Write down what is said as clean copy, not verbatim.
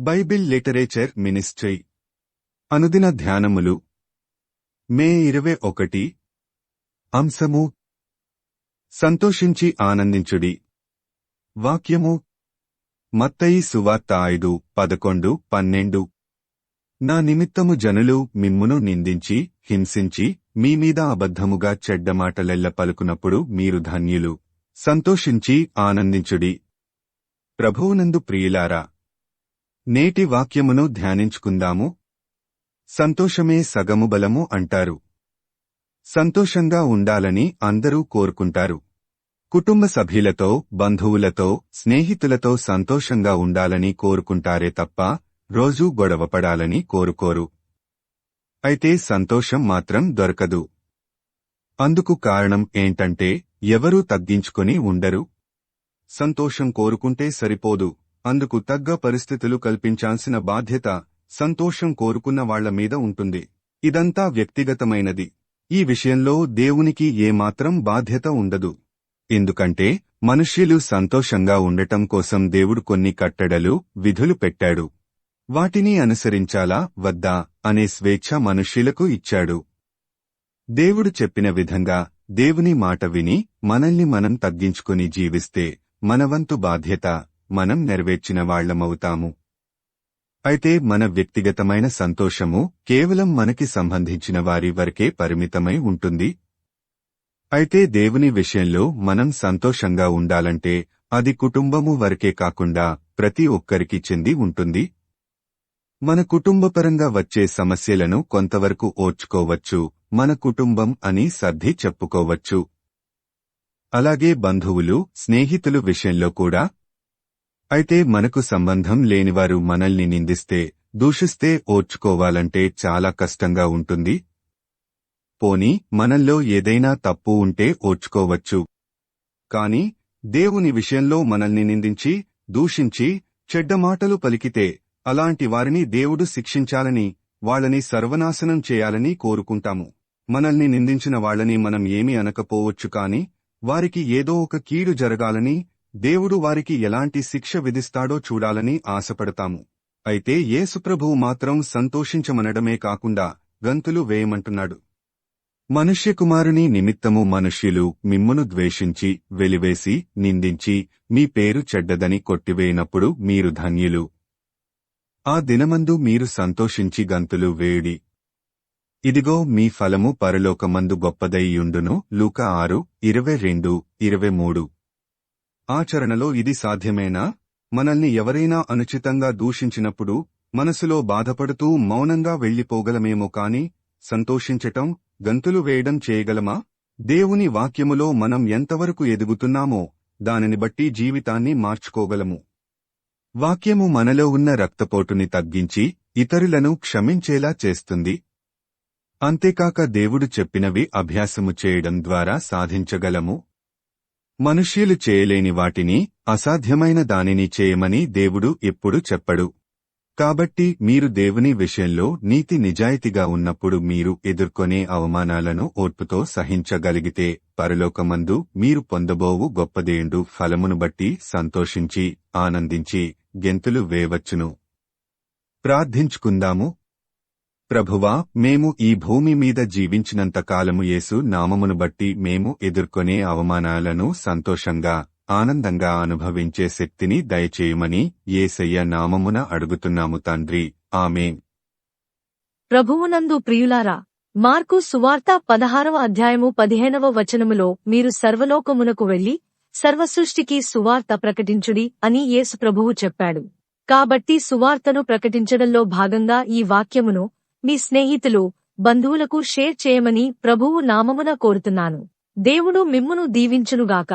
Bible literature ministry అనుదిన ధ్యానములు మే 21 అంశము సంతోషించి ఆనందించుడి. వాక్యము మత్తయి సువార్త 5:11-12. నా నిమిత్తము జనులు మిమ్మును నిందించి హింసించి మీమీద అబద్ధముగా చెడ్డమాటలెల్ల పలుకునప్పుడు మీరు ధన్యులు. సంతోషించి ఆనందించుడి. ప్రభువునందు ప్రియులారా, నేటి వాక్యమును ధ్యానించుకుందాము. సంతోషమే సగము బలము అంటారు. సంతోషంగా ఉండాలని అందరూ కోరుకుంటారు. కుటుంబ సభ్యులతో, బంధువులతో, స్నేహితులతో సంతోషంగా ఉండాలని కోరుకుంటారే తప్ప రోజూ గొడవపడాలని కోరుకోరు. అయితే సంతోషం మాత్రం దొరకదు. అందుకు కారణం ఏంటంటే ఎవరూ తగ్గించుకొని ఉండరు. సంతోషం కోరుకుంటే సరిపోదు, అందుకు తగ్గ పరిస్థితులు కల్పించాల్సిన బాధ్యత సంతోషం కోరుకున్న వాళ్ల మీద ఉంటుంది. ఇదంతా వ్యక్తిగతమైనది. ఈ విషయంలో దేవునికి ఏమాత్రం బాధ్యత ఉండదు. ఎందుకంటే మనుష్యులు సంతోషంగా ఉండటం కోసం దేవుడు కొన్ని కట్టడలు, విధులు పెట్టాడు. వాటిని అనుసరించాలా వద్దా అనే స్వేచ్ఛ మనుష్యులకు ఇచ్చాడు. దేవుడు చెప్పిన విధంగా దేవుని మాట విని మనల్ని మనం తగ్గించుకుని జీవిస్తే మనవంతు బాధ్యత మనం నెరవేర్చిన వాళ్లమవుతాము. అయితే మన వ్యక్తిగతమైన సంతోషము కేవలం మనకి సంబంధించిన వారి వరకే పరిమితమై ఉంటుంది. అయితే దేవుని విషయంలో మనం సంతోషంగా ఉండాలంటే అది కుటుంబము వరకే కాకుండా ప్రతి ఒక్కరికి చెంది ఉంటుంది. మన కుటుంబపరంగా వచ్చే సమస్యలను కొంతవరకు ఓర్చుకోవచ్చు, మన కుటుంబం అని సర్ది చెప్పుకోవచ్చు. అలాగే బంధువులు, స్నేహితులు విషయంలో కూడా. అయితే మనకు సంబంధం లేనివారు మనల్ని నిందిస్తే, దూషిస్తే ఓర్చుకోవాలంటే చాలా కష్టంగా ఉంటుంది. పోనీ మనల్లో ఏదైనా తప్పు ఉంటే ఓర్చుకోవచ్చు. కాని దేవుని విషయంలో మనల్ని నిందించి, దూషించి, చెడ్డమాటలు పలికితే అలాంటి వారిని దేవుడు శిక్షించాలని, వాళ్ళని సర్వనాశనం చేయాలని కోరుకుంటాము. మనల్ని నిందించిన వాళ్ళని మనం ఏమీ అనకపోవచ్చు, కాని వారికి ఏదో ఒక కీడు జరగాలని, దేవుడు వారికి ఎలాంటి శిక్ష విధిస్తాడో చూడాలని ఆశపడతాము. అయితే యేసుప్రభువు మాత్రం సంతోషించమనడమే కాకుండా గంతులు వేయమంటున్నాడు. మనుష్యకుమారుని నిమిత్తము మనుష్యులు మిమ్మును ద్వేషించి, వెలివేసి, నిందించి, మీ పేరు చెడ్డదని కొట్టివేయనప్పుడు మీరు ధన్యులు. ఆ దినమందు మీరు సంతోషించి గంతులు వేయుడి. ఇదిగో మీ ఫలము పరలోకమందు గొప్పదైయుండును. లూకా 6:22-23. ఆచరణలో ఇది సాధ్యమేనా? మనల్ని ఎవరైనా అనుచితంగా దూషించినప్పుడు మనసులో బాధపడుతూ మౌనంగా వెళ్లిపోగలమేమో కాని సంతోషించటం, గంతులు వేయడం చేయగలమా? దేవుని వాక్యములో మనం ఎంతవరకు ఎదుగుతున్నామో దానిని బట్టి జీవితాన్ని మార్చుకోగలము. వాక్యము మనలో ఉన్న రక్తపోటుని తగ్గించి ఇతరులను క్షమించేలా చేస్తుంది. అంతేకాక దేవుడు చెప్పినవి అభ్యాసము చేయడం ద్వారా సాధించగలము. మనుష్యులు చేయలేని వాటిని, అసాధ్యమైన దానిని చేయమని దేవుడు ఎప్పుడు చెప్పడు. కాబట్టి మీరు దేవుని విషయంలో నీతి నిజాయితీగా ఉన్నప్పుడు మీరు ఎదుర్కొనే అవమానాలను ఓర్పుతో సహించగలిగితే పరలోకమందు మీరు పొందబోవు గొప్పదేండు ఫలమును బట్టి సంతోషించి, ఆనందించి, గెంతులు వేయవచ్చును. ప్రార్థించుకుందాము. ప్రభువా, మేము ఈ భూమి మీద జీవించినంతకాలము యేసు నామమును బట్టి మేము ఎదుర్కొనే అవమానాలను సంతోషంగా, ఆనందంగా అనుభవించే శక్తిని దయచేయమని యేసయ్య నామమున అడుగుతున్నాము తండ్రి. ఆమేన్. ప్రభువునందు ప్రియులారా, మార్కు సువార్త 16:15 మీరు సర్వలోకమునకు వెళ్లి సర్వసృష్టికి సువార్త ప్రకటించుడి అని యేసు ప్రభువు చెప్పాడు. కాబట్టి సువార్తను ప్రకటించడంలో భాగంగా ఈ వాక్యమును మీ స్నేహితులు, బంధువులకు షేర్ చేయమని ప్రభువు నామమున కోరుతున్నాను. దేవుడు మిమ్మును దీవించునుగాక.